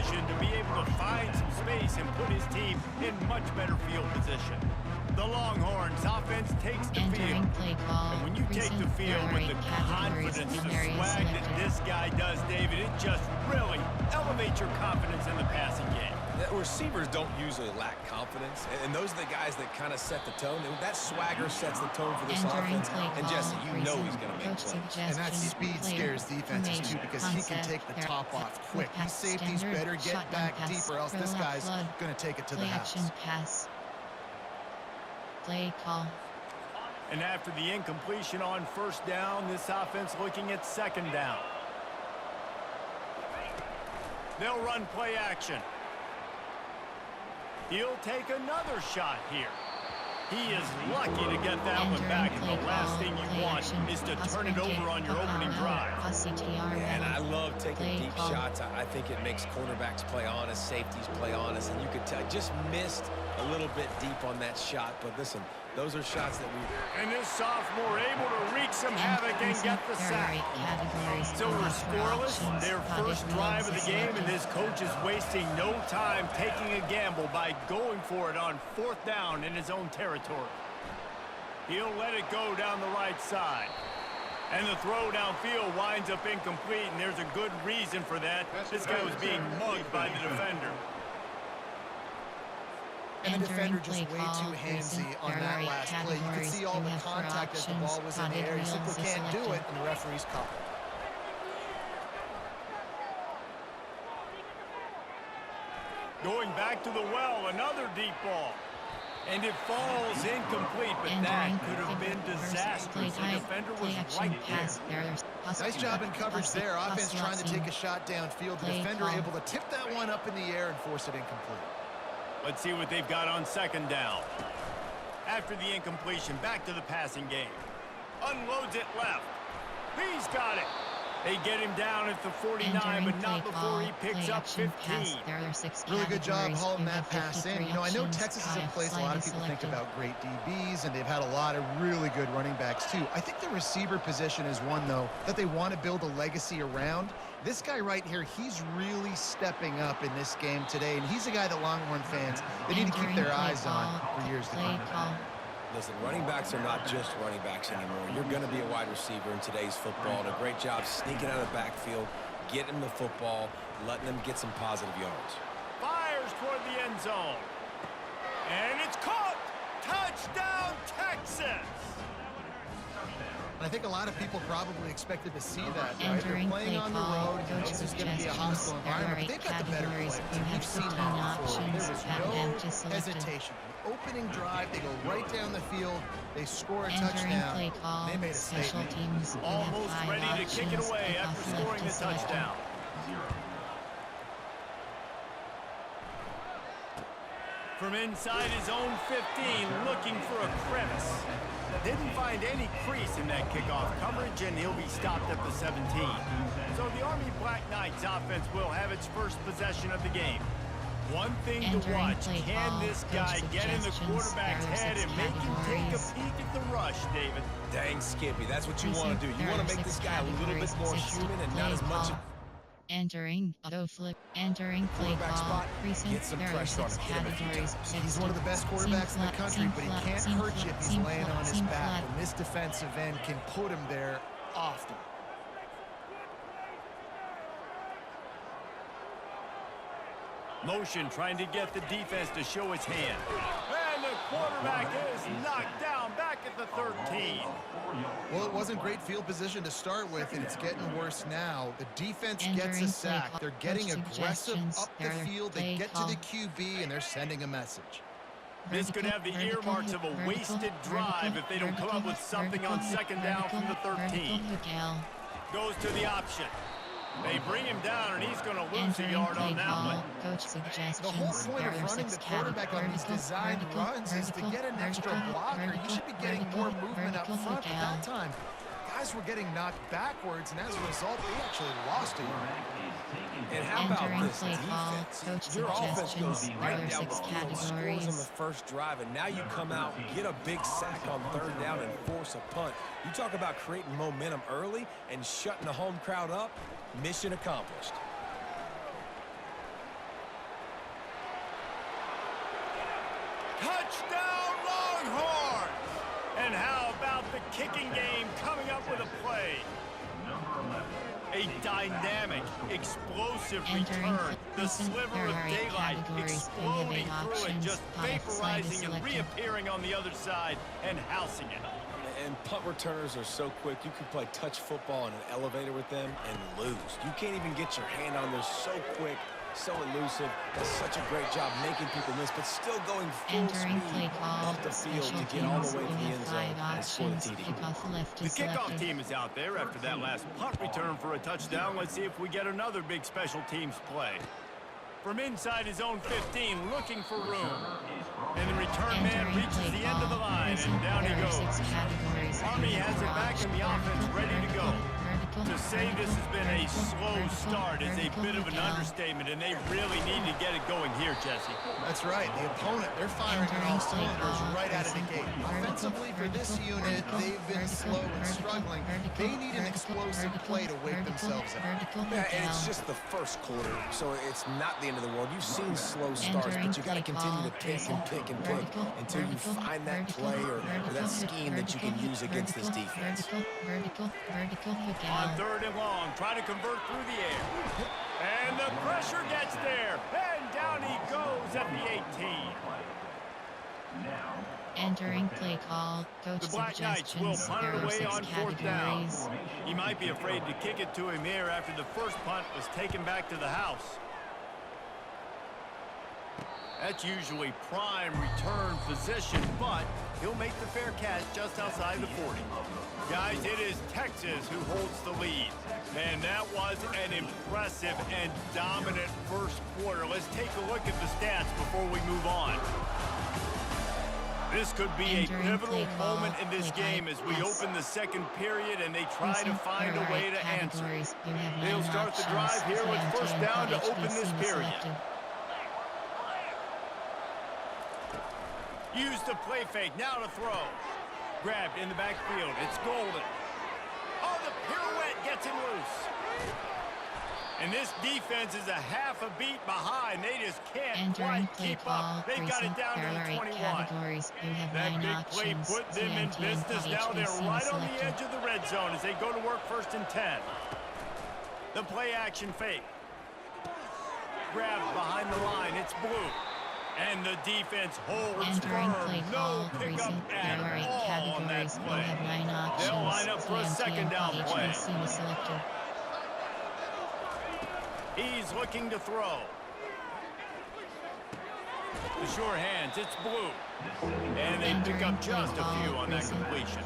vision to be able to find some space and put his team in much better field position. The Longhorns offense takes the field. And when you take the field with the confidence, the swag that this guy does, David, it just really elevates your confidence in the passing game. Receivers don't usually lack confidence, and those are the guys that kind of set the tone. That swagger sets the tone for this offense, and Jesse, you know he's going to make plays. And that speed scares defenses, too, because he can take the top off quick. These safeties better get back deep, or else this guy's going to take it to the house. Play call. And after the incompletion on first down, this offense looking at second down. They'll run play action. He'll take another shot here. He is lucky to get that one back, and the last thing you want is to turn it over on your opening drive. And I love taking deep shots. I think it makes cornerbacks play honest, safeties play honest, and you could tell I just missed a little bit deep on that shot. But listen, those are shots that we... And this sophomore able to wreak some havoc and get the sack. So we're scoreless, their first drive of the game, and this coach is wasting no time taking a gamble by going for it on fourth down in his own territory. He'll let it go down the right side. And the throw downfield winds up incomplete, and there's a good reason for that. This guy was being mugged by the defender. And the defender just way too handsy on that last play. You could see all the contact as the ball was in the air. He simply can't do it, and the referee's caught. Going back to the well, another deep ball. And it falls incomplete, but that could have been disastrous. The defender was right there. Nice job in coverage there. Offense trying to take a shot downfield. The defender able to tip that one up in the air and force it incomplete. Let's see what they've got on second down. After the incompletion, back to the passing game. Unloads it left. He's got it. They get him down at the 49, but not before he picks up 15. Really good job hauling that pass in. You know, I know Texas is a place a lot of people think about great DBs, and they've had a lot of really good running backs, too. I think the receiver position is one, though, that they want to build a legacy around. This guy right here, he's really stepping up in this game today, and he's a guy that Longhorn fans, they need to keep their eyes on for years to come. Listen, running backs are not just running backs anymore. You're going to be a wide receiver in today's football, and a great job sneaking out of the backfield, getting the football, letting them get some positive yards. Fires toward the end zone. And it's caught! Touchdown, Texas! I think a lot of people probably expected to see that, right? They're playing on the road, this is going to be a hostile environment, but they've got the better players. We've seen that before. There was no hesitation. Opening drive, they go right down the field, they score a touchdown, they made a statement. Almost ready to kick it away after scoring the touchdown. From inside his own 15, looking for a crevice. Didn't find any crease in that kickoff coverage, and he'll be stopped at the 17. So the Army Black Knights offense will have its first possession of the game. One thing to watch, can this guy get in the quarterback's head and make him take a peek at the rush, David? Dang, Skippy, that's what you want to do. You want to make this guy a little bit more human and not as much... Entering auto flip, entering play call, get some pressure on him. He's one of the best quarterbacks in the country, but he can't hurt you if he's laying on his back. And this defensive end can put him there often. Motion trying to get the defense to show his hand. And the quarterback is knocked down back at the 13. Well, it wasn't great field position to start with, and it's getting worse now. The defense gets a sack. They're getting aggressive up the field. They get to the QB, and they're sending a message. This could have the earmarks of a wasted drive if they don't come up with something on second down from the 13. Goes to the option. They bring him down, and he's going to lose a yard on that one. The whole point of running the quarterback on these designed runs is to get an extra blocker. You should be getting more movement up front. At that time, guys were getting knocked backwards, and as a result, they actually lost a yard. And how about this defense? Your offense goes right down the field, scores on the first drive, and now you come out, get a big sack on third down, and force a punt. You talk about creating momentum early and shutting the home crowd up. Mission accomplished. kicking game coming up with a play. A dynamic, explosive return. The sliver of daylight exploding through it, just vaporizing and reappearing on the other side and housing it. And punt returners are so quick. You can play touch football in an elevator with them and lose. You can't even get your hand on them. So quick, so elusive. Does such a great job making people miss, but still going full speed up the field to get all the way to the end zone and score the TD. The kickoff team is out there after that last punt return for a touchdown. Let's see if we get another big special teams play. From inside his own 15, looking for room. And the return man reaches the end of the line, and down he goes. Army has it back and the offense ready to go. To say this has been a slow start is a bit of an understatement, and they really need to get it going here, Jesse. That's right. The opponent, they're firing on all cylinders right out of the gate. Offensively, for this unit, they've been slow and struggling. They need an explosive play to wake themselves up. Yeah, and it's just the first quarter, so it's not the end of the world. You've seen slow starts, but you got to continue to pick and pick and pick until you find that play or that scheme that you can use against this defense. On 3rd and long, try to convert through the air. And the pressure gets there. And down he goes at the 18. Entering play call, coach The Black Knights will suggestions. punt There it are away 6 on 4th down. categories. He might be afraid to kick it to him here after the first punt was taken back to the house. That's usually prime return position, but he'll make the fair catch just outside the 40. Guys, it is Texas who holds the lead. Man, that was an impressive and dominant first quarter. Let's take a look at the stats before we move on. This could be a pivotal moment in this game as we open the second period and they try to find a way to answer. They'll start the drive here with first down to open this period. Use the play fake, now to throw. Grabbed in the backfield, it's Golden. Oh, the pirouette gets him loose. And this defense is a half a beat behind. They just can't quite keep up. They've got it down to the 21. That big play put them in business. Now they're right on the edge of the red zone as they go to work 1st and 10. The play action fake. Grabbed behind the line, it's Blue. And the defense holds firm. No pickup at all on that play. They'll line up for a 2nd down play. He's looking to throw. The sure hands, it's Blue. And they pick up just a few on that completion.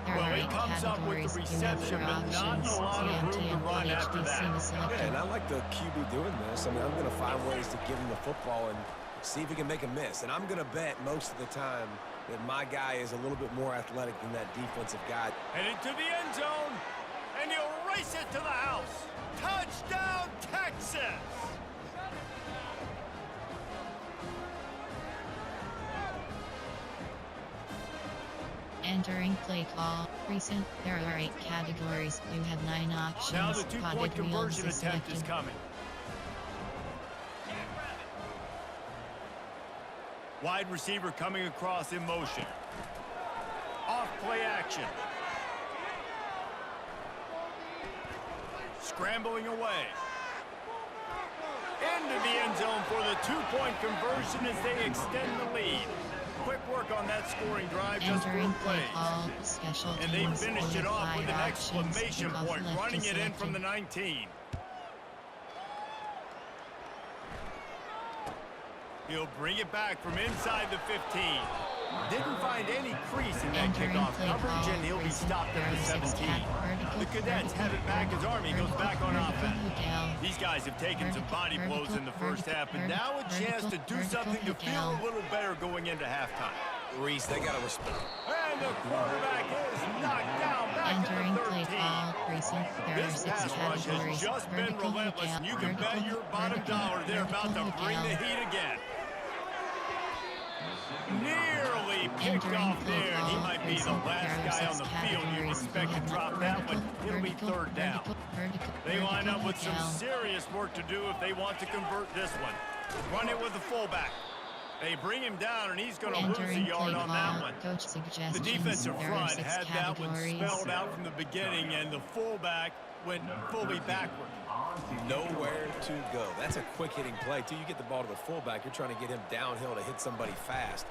Well, he comes up with the reception, but not a lot of room to run after that. Yeah, and I like the QB doing this. I mean, I'm going to find ways to give him the football and see if he can make a miss. And I'm going to bet most of the time that my guy is a little bit more athletic than that defensive guy. Headed to the end zone, and he'll race it to the house. Touchdown, Texas! Entering play call. Recent. There are 8 categories. You have 9 options. Now the 2-point conversion attempt is coming. Wide receiver coming across in motion. Off play action. Scrambling away. Into the end zone for the 2-point conversion as they extend the lead. Quick work on that scoring drive, just 4 plays. And they finished it off with an exclamation point, running it in from the 19. He'll bring it back from inside the 15. Didn't find any crease in that kickoff coverage, and he'll be stopped at the 17. The Cadets have it back as Army goes back on offense. These guys have taken some body blows in the first half, but now a chance to do something to feel a little better going into halftime. Reese, they got to respond. And the quarterback is knocked down back to the 13. This pass rush has just been relentless, and you can bet your bottom dollar they're about to bring the heat again. Nearly picked off there, and he might be the last guy on the field you'd expect to drop that one. It'll be 3rd down. They line up with some serious work to do if they want to convert this one. Run it with the fullback. They bring him down, and he's going to lose a Entering yard play on call, that one. coach The suggestions. defensive There are front 6 had that one categories. spelled out from the beginning, and the fullback went fully backward. Nowhere to go. That's a quick-hitting play, too. You get the ball to the fullback. You're trying to get him downhill to hit somebody fast.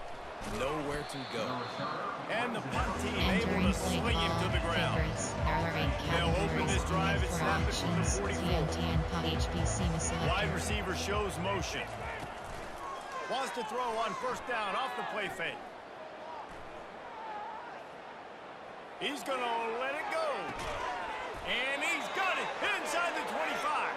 Nowhere to go. And the punt team able Entering to play sling him call, to the ground. favorites. There are 8 They'll open this categories. drive We and have 4 snap it from the options. 44. TNT and PUT HBC selected. Wide receiver shows motion. Wants to throw on first down off the play fake. He's going to let it go. And he's got it inside the 25.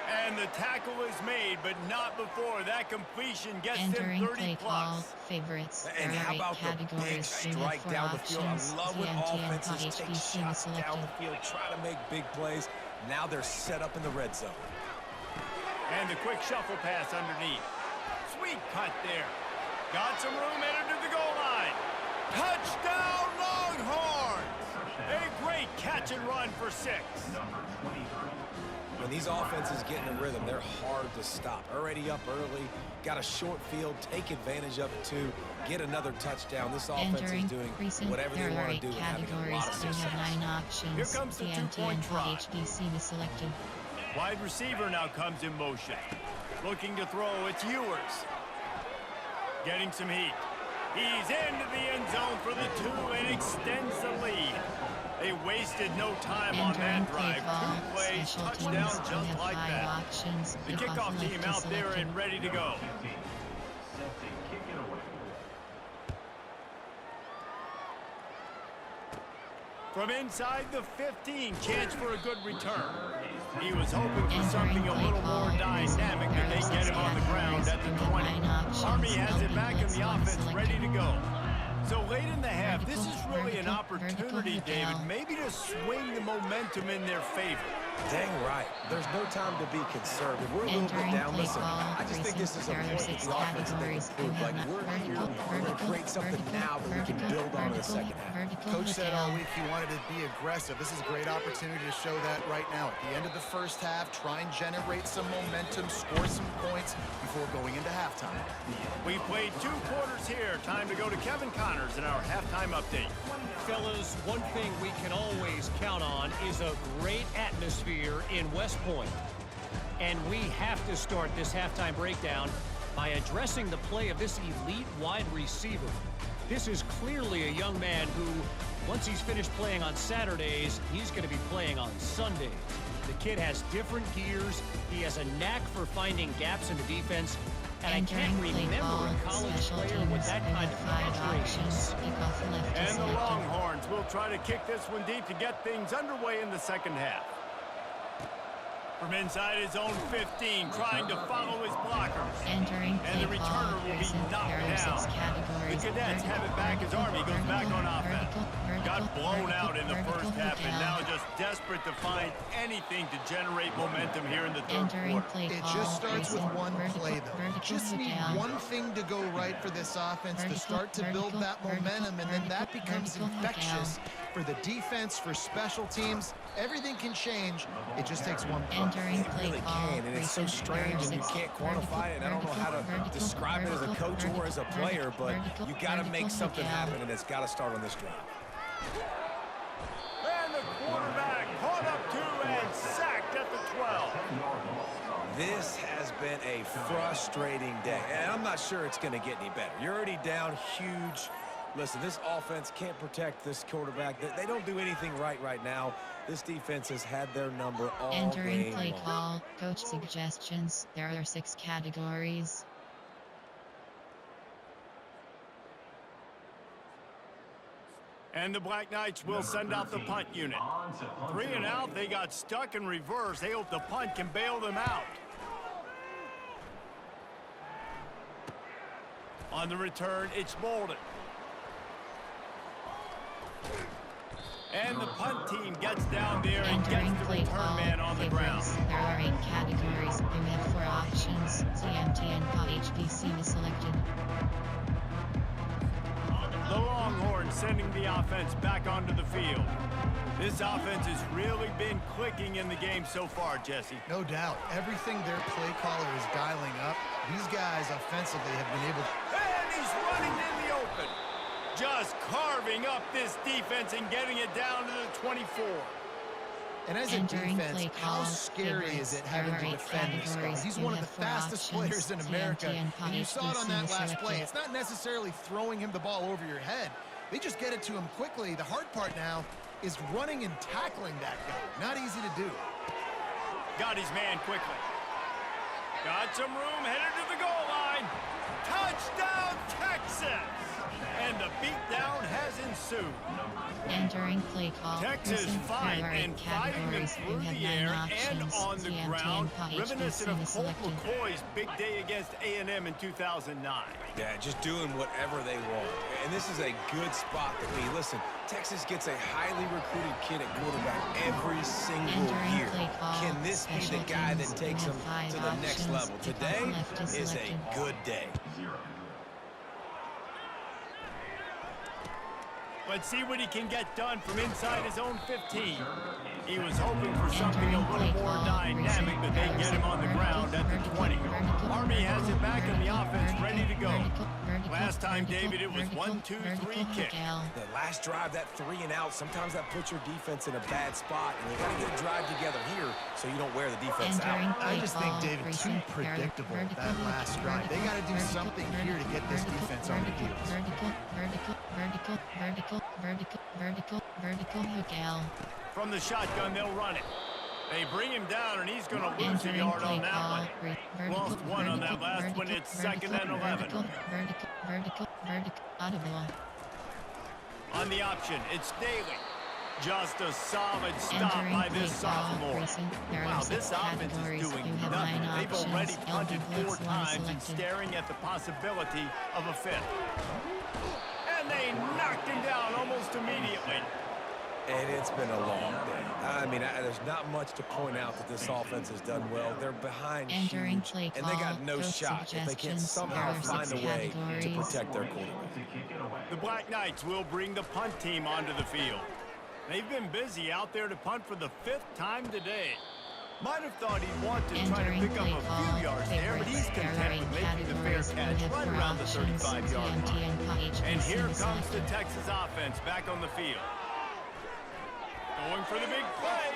And the tackle is made, but not before that completion gets Entering them 30 play call, plus. favorites. And There how are 8 about the big categories. We have strike 4 down the field? I options. love when TNT and PUT offenses take HBC shots down selected. the field, try to make big plays. Now they're set up in the red zone. And the quick shuffle pass underneath. Sweet cut there. Got some room, entered to the goal line. Touchdown, Longhorns! A great catch and run for 6. When these offenses get in a rhythm, they're hard to stop. Already up early, got a short field, take advantage of it too, get another touchdown. This offense Entering is doing precinct. whatever they There are want to 8 do and having a categories. lot of We success. have 9 options. Here comes the TNT and two-point PUT try. HBC was selected. Wide receiver now comes in motion. Looking to throw, it's Ewers. Getting some heat. He's into the end zone for the 2 and extends the lead. They wasted no time on Entering that play drive. call, 2 plays, special touchdown teams. We just have like 5 that. options. The Kickoff kickoff team left out is there selected. and ready to go. From inside the 15, chance for a good return. He was hoping for something a little more dynamic, and they get him on the ground at the 20. Army has it back in the offense, ready to go. So late in the half, this is really an opportunity, David, maybe to swing the momentum in their favor. Dang right. There's no time to be conservative. We're a little bit down. Listen, I just think this is a point that the offense can improve. Like, we're here, we're going to create something now that we can build on in the second half. Coach said all week he wanted to be aggressive. This is a great opportunity to show that right now. At the end of the first half, try and generate some momentum, score some points before going into halftime. We played 2 quarters here. Time to go to Kevin Connors in our halftime update. Fellas, one thing we can always count on is a great atmosphere in West Point. And we have to start this halftime breakdown by addressing the play of this elite wide receiver. This is clearly a young man who, once he's finished playing on Saturdays, he's going to be playing on Sundays. The kid has different gears. He has a knack for finding gaps in the defense. And I can't remember a college player with that kind of penetration. And the Longhorns will try to kick this one deep to get things underway in the second half. From inside his own 15, trying to follow his blockers. And the returner will be knocked down. The Cadets have it back as Army goes back on offense. Got blown out in the first half and now just desperate to find anything to generate momentum here in the third quarter. It just starts with one play, though. Just need one thing to go right for this offense to start to build that momentum, and then that becomes infectious for the defense, for special teams. Everything can change. It just takes one play. It really can, and it's so strange, and you can't quantify it. And I don't know how to describe it as a coach or as a player, but you got to make something happen, and it's got to start on this drive. And the quarterback caught up to and sacked at the 12. This has been a frustrating day, and I'm not sure it's going to get any better. You're already down huge. Listen, this offense can't protect this quarterback. They don't do anything right now. This defense has had their number all Entering game play long. call, coach suggestions. There are 6 categories. And the Black Knights will send out the punt unit. 3 and out, they got stuck in reverse. They hope the punt can bail them out. On the return, it's Bolden. And the punt team gets down there and Entering gets the play return call, man on the ground. favorites. There are 8 categories. We have 4 options. TNT and PUT HBC was selected. The Longhorns sending the offense back onto the field. This offense has really been clicking in the game so far, Jesse. No doubt. Everything their play caller is dialing up, these guys offensively have been able to... And he's running in the open. Just carving up this defense and getting it down to the 24. And as a defense, how scary is it having to defend this guy? He's one of the fastest players in America, and you saw it on that last play. It's not necessarily throwing him the ball over your head. They just get it to him quickly. The hard part now is running and tackling that guy. Not easy to do. Got his man quickly. Got some room, headed to the goal line. Touchdown, Texas! And the beatdown has ensued. Entering play call. Texas fight and fighting them through the air and on the ground, reminiscent of Colt McCoy's big day against A&M in 2009. Yeah, just doing whatever they want. And this is a good spot to be. Listen, Texas gets a highly recruited kid at quarterback every single year. Can this be the guy that takes them to the next level? Today is a good day. Let's see what he can get done from inside his own 15. He was hoping for something a little more dynamic, but they get him on the ground at the 20. Army has it back in the offense, ready to go. Last time, David, it was 1-2-3 kick. The last drive, that 3 and out, sometimes that puts your defense in a bad spot, and you got to get a drive together here so you don't wear the defense out. I just think, David, too predictable that last drive. They got to do something here to get this defense on the heels. Vertical, Miguel. From the shotgun, they'll run it. They bring him down, and he's going to lose a yard on that one. Lost one on that last one. It's 2nd and 11. Audible. On the option, it's Daly. Just a solid stop by this sophomore. Wow, this offense is doing nothing. They've already punted 4 times and staring at the possibility of a 5th. And they knocked him down almost immediately. And it's been a long day. I mean, there's not much to point out that this offense has done well. They're behind huge, and they got no shot if they can't somehow find a way to protect their quarterback. The Black Knights will bring the punt team onto the field. They've been busy out there to punt for the 5th time today. Might have thought he'd want to try to pick up a few yards there, but he's content with making the fair catch right around the 35-yard line. And here comes the Texas offense back on the field. Going for the big play.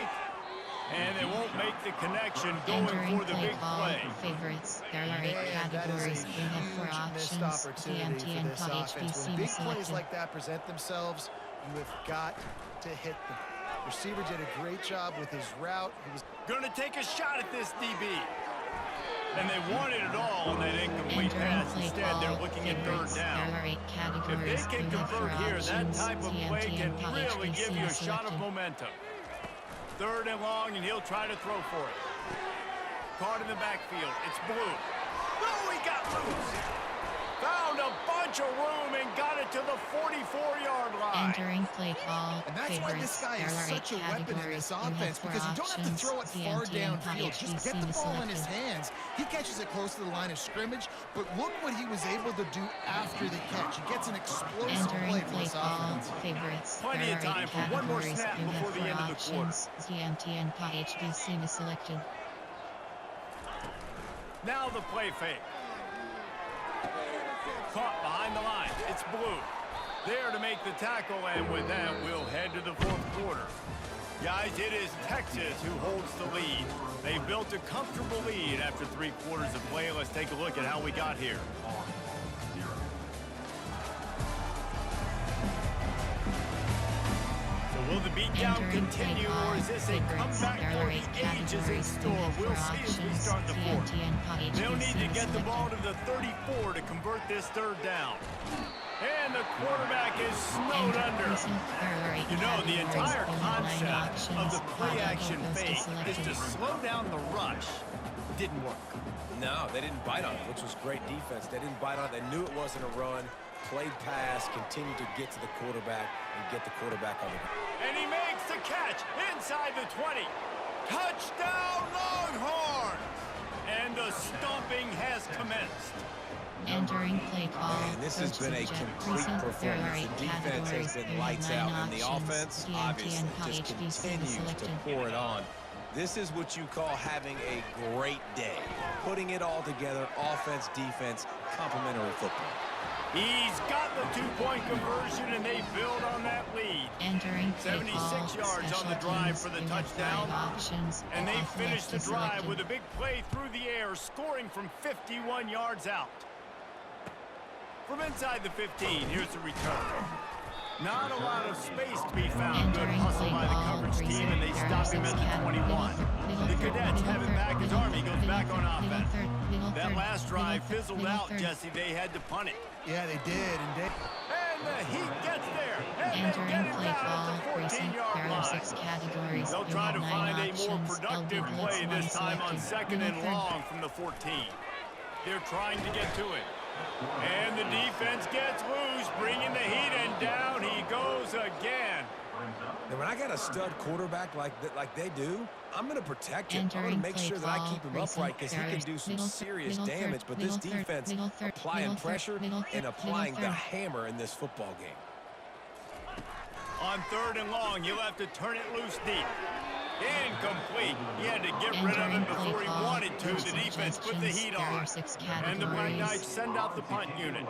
And they won't make the connection going for the big play. Favorites. There are 8 categories. We have 4 options. TMT and HBC. When big plays like that present themselves, you have got to hit them. Receiver did a great job with his route. He was going to take a shot at this DB. And they wanted it all on that incomplete pass. Instead, they're looking at 3rd down. If they can convert here, that type of play can really give you a shot of momentum. 3rd and long, and he'll try to throw for it. Caught in the backfield. It's Blue. Oh, he got loose. Found a bunch of room and got it to the 44-yard line. Entering play call. And that's why this guy is such a weapon in this offense, because you don't have to throw it far downfield. Just get the ball in his hands. He catches it close to the line of scrimmage, but look what he was able to do after the catch. He gets an explosive play for this offense. Favorites. Plenty of time for one more snap before the end of the quarter. TMT and HBC selected. Now the play fake. Caught behind the line. It's Blue. There to make the tackle, and with that, we'll head to the 4th quarter. Guys, it is Texas who holds the lead. They built a comfortable lead after 3 quarters of play. Let's take a look at how we got here. Will the beatdown continue, or is this a comeback for the ages in store? We'll see as we start the 4th. They'll need to get the ball to the 34 to convert this 3rd down. And the quarterback is snowed under. You know, the entire concept of the play-action fake is to slow down the rush. Didn't work. No, they didn't bite on it, which was great defense. They didn't bite on it. They knew it wasn't a run. Played pass, continued to get to the quarterback and get the quarterback on the ground. And he makes the catch inside the 20. Touchdown, Longhorns! And the the stomping has commenced. Entering play call. And this has been a complete performance. The defense has been lights out, and the offense obviously just continues to pour it on. This is what you call having a great day. Putting it all together, offense, defense, complementary football. He's got the two-point conversion, and they build on that lead. Entering 76 yards on the drive for the touchdown. And they finish the drive with a big play through the air, scoring from 51 yards out. From inside the 15, here's the return. Not a lot of space to be found. Good hustle by the coverage team, and they stop him at the 21. The Cadets have it back as Army goes back on offense. That last drive fizzled out, Jesse. They had to punt it. Yeah, they did. And the Heat gets there. And they get it down at the 14-yard line. They'll try to find a more productive play this time on 2nd and long from the 14. They're trying to get to it. And the defense gets loose, bringing the Heat, and down he goes again. Now, when I got a stud quarterback like they do, I'm going to protect him. I'm going to make sure that I keep him upright because he can do some serious damage. But this defense applying pressure and applying the hammer in this football game. On 3rd and long, he'll have to turn it loose deep. Incomplete. He had to get rid of it before he wanted to. The defense put the heat on. And the Black Knights send out the punt unit.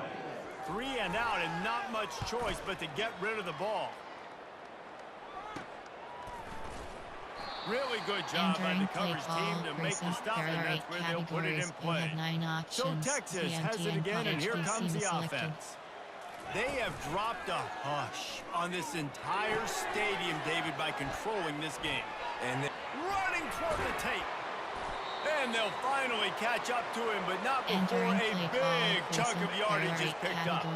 3 and out, and not much choice but to get rid of the ball. Really good job by the coverage team to make the stop, and that's where they'll put it in play. So Texas has it again, and here comes the offense. They have dropped a hush on this entire stadium, David, by controlling this game. And running toward the tape. And they'll finally catch up to him, but not before a big chunk of yardage is picked up.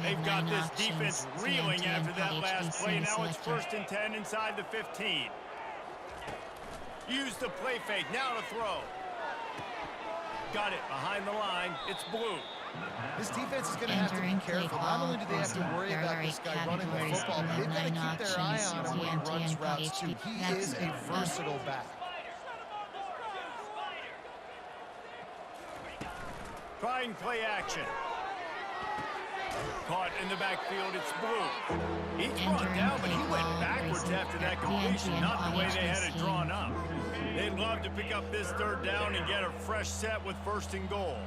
They've got this defense reeling after that last play. Now it's 1st and 10 inside the 15. Use the play fake, now to throw. Got it behind the line. It's Blue. This defense is going to have to be careful. Not only do they have to worry about this guy running the football, but they've got to keep their eye on him when he runs routes too. He is a versatile back. Trying play action. Caught in the backfield, it's Blue. He's brought down, but he went backwards after that completion, not the way they had it drawn up. They'd love to pick up this 3rd down and get a fresh set with 1st and goal.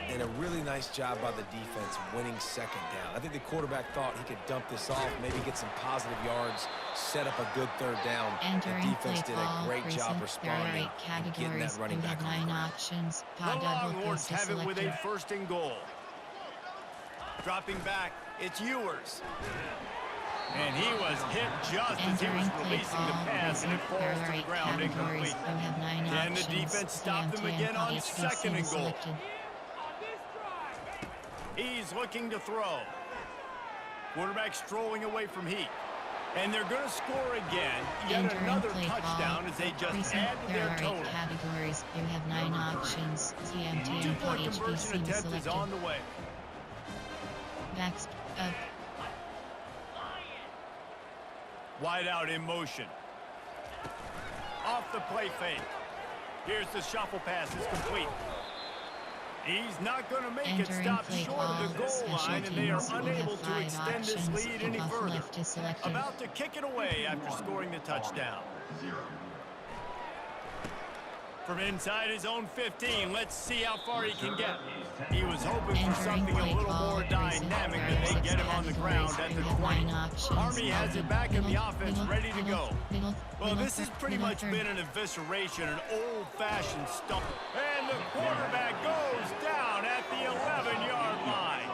And a really nice job by the defense winning 2nd down. I think the quarterback thought he could dump this off, maybe get some positive yards, set up a good 3rd down. The defense did a great job responding and getting that running back on the ground. The Longhorns have it with a 1st and goal. Dropping back, it's Ewers. And he was hit just as he was releasing the pass, and it falls to the ground incomplete. And the defense stopped them again on 2nd and goal. He's looking to throw. Quarterback strolling away from Heat. And they're going to score again. Yet another touchdown as they just add to their total. Categories. You have 9 options. TMT and Two-point conversion attempt is on the way. Next up. Wide out in motion. Off the play fake. Here's the shuffle pass. It's complete. He's not going to make it. Stop short of the goal line, and they are unable to extend this lead any further. About to kick it away after scoring the touchdown. From inside his own 15, let's see how far he can get. He was hoping for something a little more dynamic, but they get him on the ground at the 20. Army has it back in the offense, ready to go. Well, this has pretty much been an evisceration, an old-fashioned stomp. And the quarterback goes down at the 11-yard line.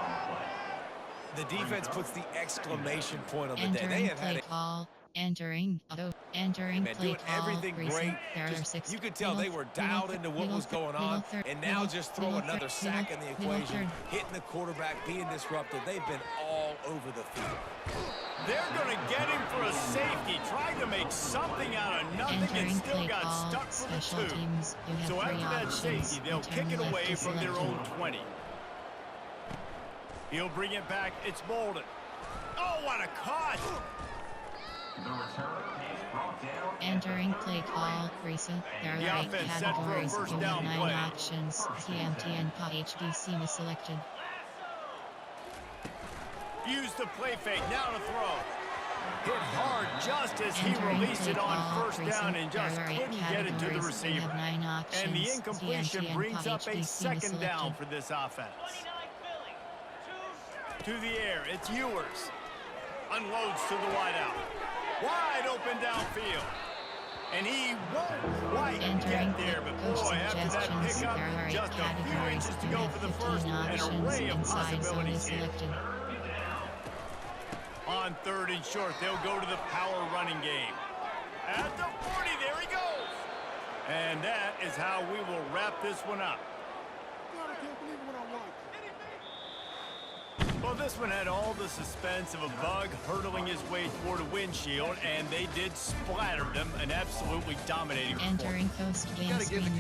The defense puts the exclamation point on the day. They have had it. Entering doing everything great. You could tell they were dialed into what was going on, and now just throw another sack in the equation, hitting the quarterback, being disrupted. They've been all over the field. They're going to get him for a safety, trying to make something out of nothing, and still got stuck for the 2. So after that safety, they'll kick it away from their own 20. He'll bring it back. It's Bolden. Oh, what a cut! The return Entering play call, recent, there The are 8 offense set for a categories, first you down have 9 play. options, TMT and HDC selected. Use the play fake, now to throw. Hit hard just as he Entering released play it on call, first down and just there are 8 couldn't get it to the categories, you receiver. have 9 options, And the incompletion TMT and brings up a HDC second down selected. for this offense. To the air, it's Ewers. Unloads to the wideout. Wide open downfield. And he won't quite Entering get there, but coach boy, after that suggestions, pickup, there are 8 just a few categories, inches to you go have for the 15 first, an options, array of inside zone is possibilities here. selected. On third and short, they'll go to the power running game. At the 40, there he goes. And that is how we will wrap this one up. Well, this one had all the suspense of a bug hurtling his way toward a windshield, and they did splatter them, an absolutely dominating performance. Entering post-game Gotta give the screen.